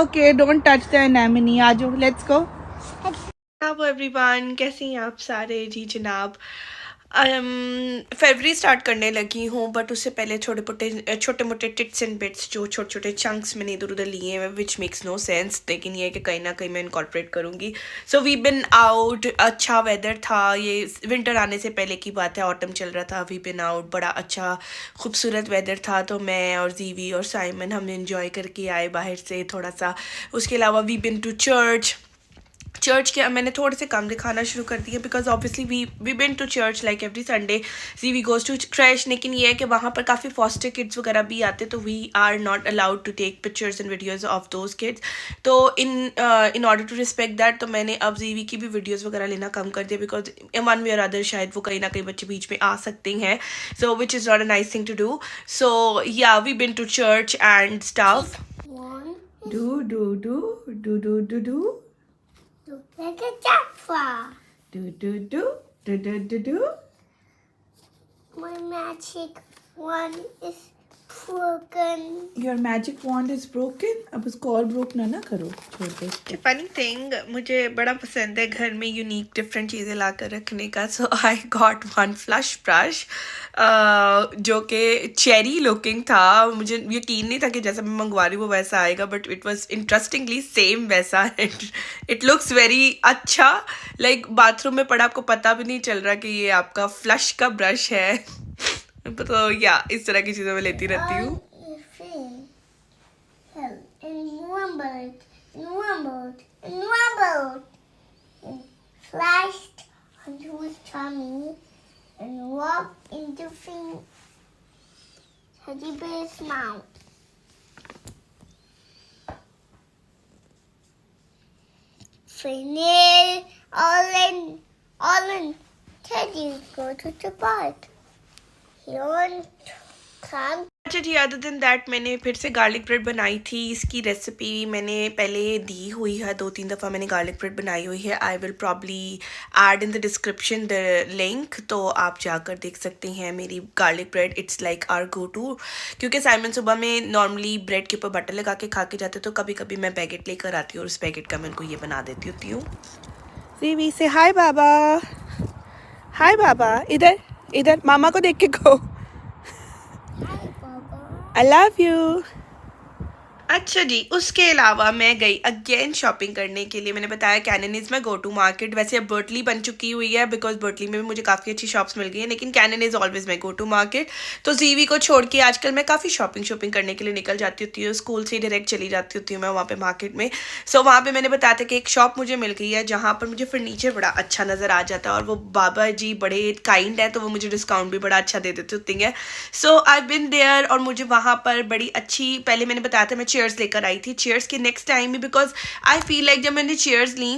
Okay, don't touch the anemone. आजो, let's go. Hello everyone, कैसे हैं आप सारे? जी जनाब, फरवरी स्टार्ट करने लगी हूँ, बट उससे पहले छोटे मोटे टिट्स एंड बिट्स, जो छोटे छोटे चंक्स मैंने इधर उधर लिए हैं, विच मेक्स नो सेंस, लेकिन ये है कि कहीं ना कहीं मैं इनकॉर्पोरेट करूँगी. सो वी बिन आउट, अच्छा वेदर था, ये विंटर आने से पहले की बात है, ऑटम चल रहा था. वी बिन आउट, बड़ा अच्छा खूबसूरत वेदर था, तो मैं और जीवी और साइमन हम इन्जॉय करके आए बाहर से थोड़ा सा. उसके अलावा वी बिन टू चर्च के मैंने थोड़े से कम दिखाना शुरू कर दिया, because obviously we been to church like every Sunday. We goes to crash, लेकिन ये है कि वहाँ पर काफ़ी फॉस्टर किड्स वगैरह भी आते, तो we are not allowed to take pictures and videos of those kids. तो in order to respect that, तो मैंने अब जीवी की भी वीडियोज़ वगैरह लेना कम कर दिया, बिकॉज वन वे और अदर शायद वो कहीं ना कहीं बच्चे बीच में आ सकते हैं, so which is not a nice thing to do. So yeah we been to church and stuff. Do. Like a Jaffa. Do. My magic wand is broken. Your magic wand is broken. अब उसको और broke ना करो, छोड़ दो. Funny thing, मुझे बड़ा पसंद है घर में यूनिक डिफरेंट चीज़ें ला कर रखने का. So I got one flush brush जो कि चेरी लुकिंग था. मुझे यकीन नहीं था कि जैसा मैं मंगवा रही हूँ वो वैसा आएगा, but it was interestingly same वैसा. इट लुक्स वेरी अच्छा, लाइक बाथरूम में पड़ा, आपको पता भी नहीं चल रहा कि ये आपका फ्लश का ब्रश है. तो या इस तरह की चीज़ें मैं लेती रहती हूँ. Flashed onto his tummy and walked into Teddy Bear's mouth. Finally, all in Teddy go to the park. He won't come. अच्छा जी, अदर देन दैट मैंने फिर से गार्लिक ब्रेड बनाई थी. इसकी रेसिपी मैंने पहले दी हुई है, 2-3 दफ़ा मैंने गार्लिक ब्रेड बनाई हुई है. I will probably add in the description the link, तो आप जाकर देख सकते हैं मेरी garlic bread. It's like our go to, क्योंकि साइमन सुबह में नॉर्मली ब्रेड के ऊपर बटर लगा के खा के जाते, तो कभी कभी मैं पैकेट लेकर आती हूँ और उस पैकेट का मैं उनको ये बना देती होती हूँ. सीवी से हाय बाबा. हाय बाबा, इधर मामा को देख के कहो. I love you. अच्छा जी, उसके अलावा मैं गई अगेन शॉपिंग करने के लिए. मैंने बताया Cannon is my go to market. वैसे अब बर्टली बन चुकी हुई है, बिकॉज बर्टली में भी मुझे काफ़ी अच्छी शॉप्स मिल गई हैं, लेकिन Cannon is always my go to market. तो जीवी को छोड़ के आजकल मैं काफ़ी शॉपिंग करने के लिए निकल जाती होती हूँ. स्कूल से डायरेक्ट चली जाती होती हूँ मैं वहाँ पे मार्केट में. सो वहाँ पे मैंने बताया था कि एक शॉप मुझे मिल गई है जहाँ पर मुझे फर्नीचर बड़ा अच्छा नज़र आ जाता है, और वो बाबा जी बड़े काइंड है, तो वो मुझे डिस्काउंट भी बड़ा अच्छा दे देते होती हैं. सो आई बिन देयर, और मुझे वहाँ पर बड़ी अच्छी, पहले मैंने बताया था मैं चेयर्स लेकर आई थी. चेयर्स के नेक्स्ट टाइम भी, बिकॉज आई फील लाइक जब मैंने चेयर्स ली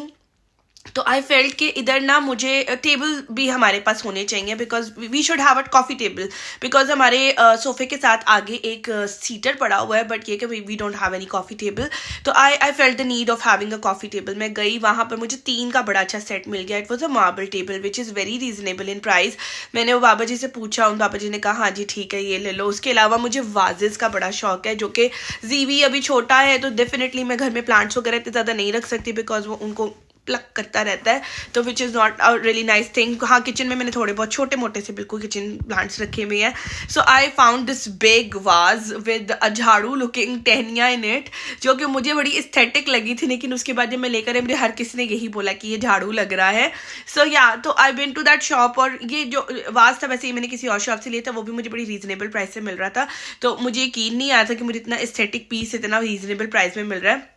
तो आई फेल्ट कि इधर ना मुझे टेबल भी हमारे पास होने चाहिए, because we should have a coffee table, because हमारे सोफ़े के साथ आगे एक सीटर पड़ा हुआ है, बट ये कि we don't have any coffee table. तो I felt the need of having a coffee table. मैं गई वहाँ पर, मुझे 3 का बड़ा अच्छा सेट मिल गया. It was a marble table which is very reasonable in price. मैंने वो बाबा जी से पूछा, उन बाबा जी ने कहा हाँ जी ठीक है ये ले लो. उसके अलावा मुझे वाजेस का बड़ा शौक है, जो कि जीवी अभी छोटा है, तो डेफिनेटली मैं घर में प्लांट्स वगैरह इतने ज़्यादा नहीं रख सकती, बिकॉज वो उनको प्लक करता रहता है, तो विच is not a really nice thing. हाँ, किचन में मैंने थोड़े बहुत छोटे मोटे से बिल्कुल किचन प्लांट्स रखे हुए हैं. So I found this big vase with a झाड़ू लुकिंग टहनिया इन इट, जो कि मुझे बड़ी एस्थेटिक लगी थी, लेकिन उसके बाद जब मैं लेकर आई, मुझे हर किसी ने यही बोला कि ये झाड़ू लग रहा है. सो या, तो आई बिन टू दैट शॉप, और ये जो वाज था वैसे ही मैंने किसी और शॉप से लिया था, वो भी मुझे बड़ी रीजनेबल प्राइस से मिल रहा था. तो मुझे यकीन नहीं आया था कि मुझे इतना एस्थेटिक पीस इतना रीजनेबल प्राइस में मिल रहा है.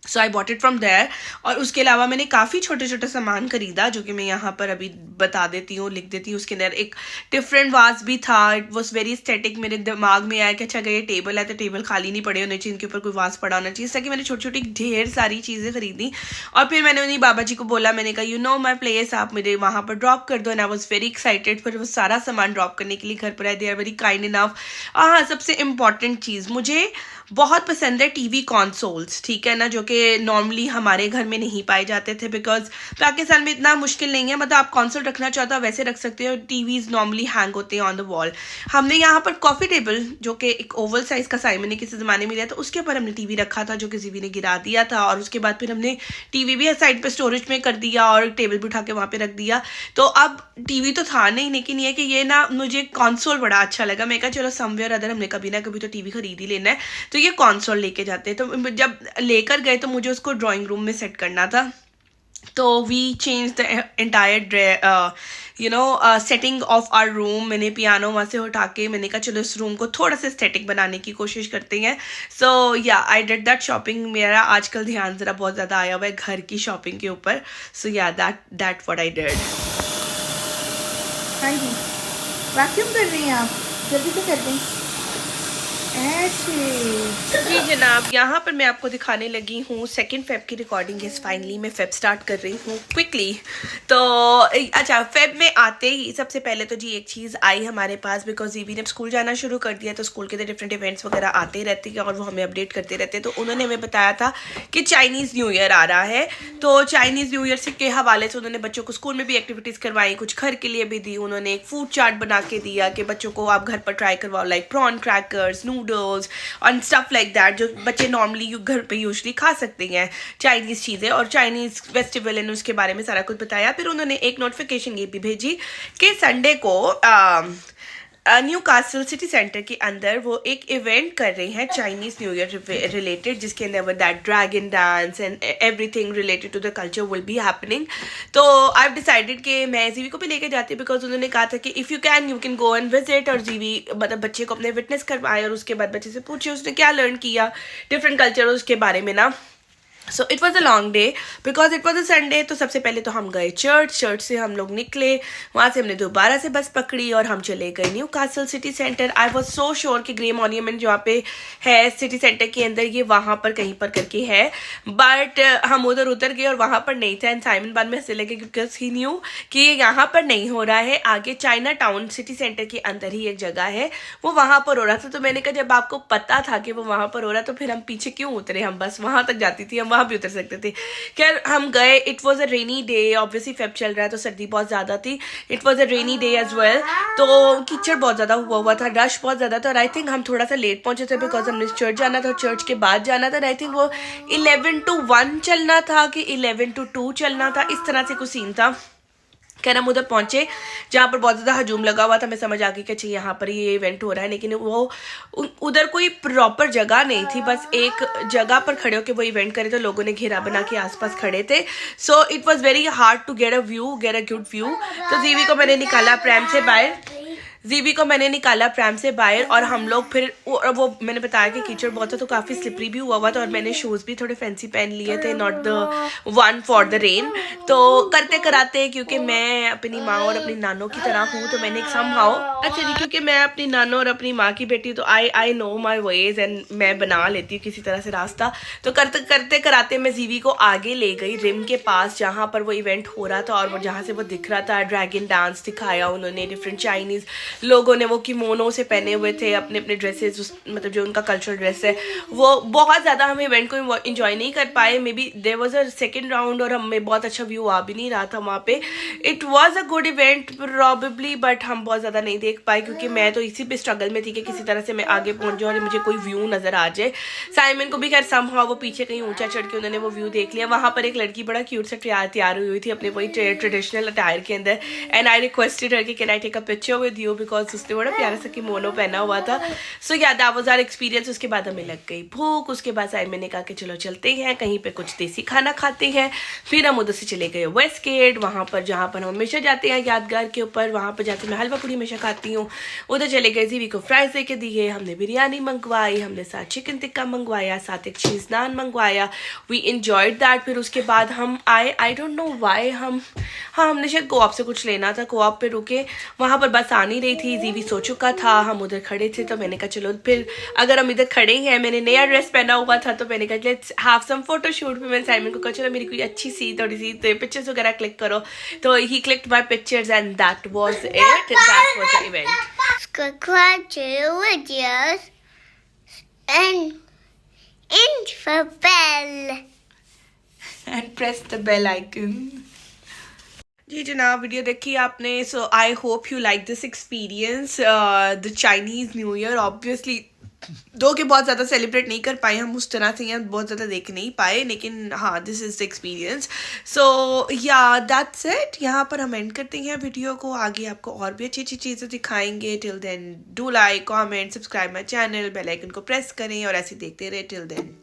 So I bought it from there. और उसके अलावा मैंने काफ़ी छोटे छोटे सामान खरीदा, जो कि मैं यहाँ पर अभी बता देती हूँ, लिख देती हूँ. उसके अंदर एक डिफरेंट वाज भी था. It was very static. मेरे दिमाग में आया कि अच्छा अगर ये टेबल है तो टेबल खाली नहीं पड़े होने चाहिए, इनके ऊपर कोई वाज पड़ा होना चाहिए. इस तरह की मैंने छोटी छोटी ढेर सारी चीज़ें खरीदी. और फिर मैंने उन्हीं बाबा जी को बोला, मैंने कहा यू नो माई प्लेस, आप मुझे वहाँ पर ड्रॉप कर दो. And I was very excited फिर वो सारा सामान ड्रॉप करने के लिए घर पर आए. They are very kind enough. हाँ, सबसे इम्पॉर्टेंट चीज़, मुझे बहुत पसंद है टीवी कंसोल्स, ठीक है ना, जो कि नॉर्मली हमारे घर में नहीं पाए जाते थे बिकॉज पाकिस्तान में इतना मुश्किल नहीं है, मतलब आप कंसोल रखना चाहते हो वैसे रख सकते हो, टीवीज नॉर्मली हैंग होते हैं ऑन द वॉल। हमने यहाँ पर कॉफ़ी टेबल जो कि एक ओवल साइज का साइमन ने किसी ज़माने में लिया था, उसके ऊपर हमने टीवी रखा था जो कि जीवी ने गिरा दिया था, और उसके बाद फिर हमने टीवी भी साइड पे स्टोरेज में कर दिया और टेबल भी उठा के वहाँ पे रख दिया। तो अब टीवी तो था नहीं, लेकिन ये कि ये ना मुझे कंसोल बड़ा अच्छा लगा। मैं कहा चलो समवेयर अदर हमने कभी ना कभी तो टीवी खरीद ही लेना है, तो ये कंसोल लेके जाते हैं। तो जब लेकर गए तो मुझे उसको ड्राइंग रूम में सेट करना था, तो we change the entire setting of our room. मैंने पियानो वहाँ से उठा के मैंने कहा चलो इस रूम को थोड़ा सा स्टैटिक बनाने की कोशिश करते हैं। सो या आई डिड दैट शॉपिंग। मेरा आजकल ध्यान ज़रा बहुत ज़्यादा आया हुआ है घर की शॉपिंग के ऊपर। सो या दैट व्हाट आई डिड। हाँ जी, वैक्यूम कर रही हैं आप, जल्दी से कर दें। जी जनाब, यहाँ पर मैं आपको दिखाने लगी हूँ 2 फेब की रिकॉर्डिंग है। फाइनली मैं फेब स्टार्ट कर रही हूँ क्विकली। तो अच्छा, फेब में आते ही सबसे पहले तो जी एक चीज़ आई हमारे पास, बिकॉज जीवी ने स्कूल जाना शुरू कर दिया, तो स्कूल के डिफरेंट इवेंट्स वगैरह आते रहते हैं और वो हमें अपडेट करते रहते हैं। तो उन्होंने हमें बताया था कि चाइनीज़ न्यू ईयर आ रहा है, तो चाइनीज़ न्यू ईयर से के हवाले से उन्होंने बच्चों को स्कूल में भी एक्टिविटीज़ करवाई, कुछ घर के लिए भी दी। उन्होंने एक फूड चार्ट बना के दिया कि बच्चों को आप घर पर ट्राई करवाओ, लाइक प्रॉन क्रैकर्स, नूडल्स और स्टफ लाइक दैट, जो बच्चे नॉर्मली घर पे यूजली खा सकते हैं चाइनीज़ चीज़ें, और चाइनीज़ फेस्टिवल एंड उसके बारे में सारा कुछ बताया। फिर उन्होंने एक नोटिफिकेशन ये भी भेजी कि संडे को न्यू कासल सिटी सेंटर के अंदर वो एक इवेंट कर रहे हैं चाइनीज़ न्यू ईयर रिलेटेड, जिसके अंदर that dragon dance and everything related to the culture will be happening. तो आई डिसाइडेड कि मैं जीवी को भी लेके जाती हूँ, बिकॉज उन्होंने कहा था कि if you can go and visit. और जीवी मतलब बच्चे को अपने विटनेस करवाए और उसके बाद बच्चे से पूछे उसने क्या लर्न किया डिफरेंट कल्चर उसके बारे में ना। सो it was a long day because it was a Sunday. तो सबसे पहले तो हम गए चर्च से हम लोग निकले, वहाँ से हमने दोबारा से बस पकड़ी और हम चले गए new castle city centre. I was so sure कि ग्रे मॉन्यूमेंट जहाँ पे है सिटी सेंटर के अंदर, ये वहाँ पर कहीं पर करके है, बट हम उधर उतर गए और वहाँ पर नहीं था। एंड साइमन बाद में हंसने लगे बिकॉज ही न्यू कि ये यहाँ पर नहीं हो रहा है, आगे चाइना टाउन सिटी सेंटर के अंदर ही एक जगह है, वो वहाँ पर हो रहा था। तो मैंने कहा जब आपको पता था कि वो वहाँ पर हो रहा तो फिर हम पीछे क्यों उतरे, हम बस वहाँ तक जाती थी, हम वहाँ भी उतर सकते थे। खैर हम गए। It was a rainy day, obviously Feb चल रहा है तो सर्दी बहुत ज़्यादा थी। It was a rainy day as well, तो कीचड़ बहुत ज़्यादा हुआ था, रश बहुत ज़्यादा था। और आई थिंक हम थोड़ा सा लेट पहुँचे थे बिकॉज हमने चर्च जाना था, चर्च के बाद जाना था। आई थिंक वो 11 to 1 चलना था कि 11 to 2 चलना था, इस तरह से कुछ सीन था। खैर हम उधर पहुँचे जहाँ पर बहुत ज़्यादा हजूम लगा हुआ था। मैं समझ आ गई कि अच्छा यहाँ पर ये इवेंट हो रहा है, लेकिन वो उधर कोई प्रॉपर जगह नहीं थी, बस एक जगह पर खड़े होकर वो इवेंट करे, तो लोगों ने घेरा बना के आसपास खड़े थे। So it was very hard to get a good view. तो जीवी को मैंने निकाला प्रैम से बाहर, और हम लोग फिर वो मैंने बताया कि कीचड़ बहुत था तो काफ़ी स्लिपरी भी हुआ था, और मैंने शूज़ भी थोड़े फैंसी पहन लिए थे, not the one for the rain. तो करते कराते, क्योंकि मैं अपनी माँ और अपनी नानों की तरह हूँ, तो मैंने समहाउ अच्छा जी, क्योंकि मैं अपनी नानों और अपनी माँ की बेटी, तो I know my veg and मैं बना लेती हूँ किसी तरह से रास्ता। तो करते कराते मैं जीवी को आगे ले गई रिम के पास जहाँ पर वो इवेंट हो रहा था, और वो जहाँ से वो दिख रहा था ड्रैगन डांस दिखाया उन्होंने। डिफरेंट चाइनीज़ लोगों ने वो किमोनो से पहने हुए थे अपने अपने ड्रेसेस, मतलब जो उनका कल्चरल ड्रेस है। वो बहुत ज़्यादा हम इवेंट को इंजॉय नहीं कर पाए। Maybe there was a second round और हमें बहुत अच्छा व्यू आ भी नहीं रहा था वहाँ पे। It was a good event probably, but हम बहुत ज़्यादा नहीं देख पाए क्योंकि मैं तो इसी पे स्ट्रगल में थी कि किसी तरह से मैं आगे पहुँच जाऊँ और मुझे कोई व्यू नज़र आ जाए। साइमन को भी खैर समहाउ वो पीछे कहीं ऊँचा चढ़ के उन्होंने वो व्यू देख लिया। वहाँ पर एक लड़की बड़ा क्यूट सा तैयार हुई थी अपने वही ट्रेडिशनल अटायर के अंदर, एंड आई रिक्वेस्टेड हर कि can I take a picture with you, because उसने बड़ा प्यारा सा किमोनो पहना हुआ था। सो या दैट वाज आवर एक्सपीरियंस। उसके बाद हमें लग गई भूख। उसके बाद साइमन ने कहा कि चलो चलते हैं कहीं पे कुछ देसी खाना खाते हैं। फिर हम उधर से चले गए वेस्ट गेट, वहाँ पर जहाँ पर हम हमेशा जाते हैं यादगार के ऊपर, वहाँ पर जाके मैं हलवा पूड़ी हमेशा खाती हूँ। उधर चले गए, जीवी को फ्राइज दे के दिए, हमने बिरयानी मंगवाई, हमने साथ चिकन टिक्का मंगवाया, साथ एक चीज़ नान मंगवाया। We enjoyed that. फिर उसके बाद हम आए, आई डोंट नो वाई, हमने शायद कोऑप से कुछ लेना था, कोऑप पे रुके, वहाँ पर बस आ नहीं रही थी, जीवी सो चुका था, हम उधर खड़े थे। तो मैंने कहा चलो फिर अगर हम इधर खड़े हैं, मैंने नया ड्रेस पहना हुआ था, तो मैंने कहा let's have some photo shoot. फिर मैंने साइमन को कहा चलो मेरी कोई अच्छी सी थोड़ी सी पिक्चर्स वगैरह क्लिक करो, तो ही clicked my pictures and that was it, that was the event. Subscribe to videos and And for bell. And press the bell icon. जी जनाब, वीडियो देखी आपने. So I hope you like this experience. The Chinese New Year obviously दो के बहुत ज़्यादा celebrate नहीं कर पाए हम उस तरह से, यहाँ बहुत ज़्यादा देख नहीं पाए, लेकिन हाँ दिस इज़ द एक्सपीरियंस. सो या दैट्स इट. यहाँ पर हम एंड करते हैं वीडियो को. आगे आपको और भी अच्छी अच्छी चीज़ें दिखाएंगे. Till then do like, comment, subscribe my channel, bell icon को प्रेस करें और ऐसे देखते रहे. Till then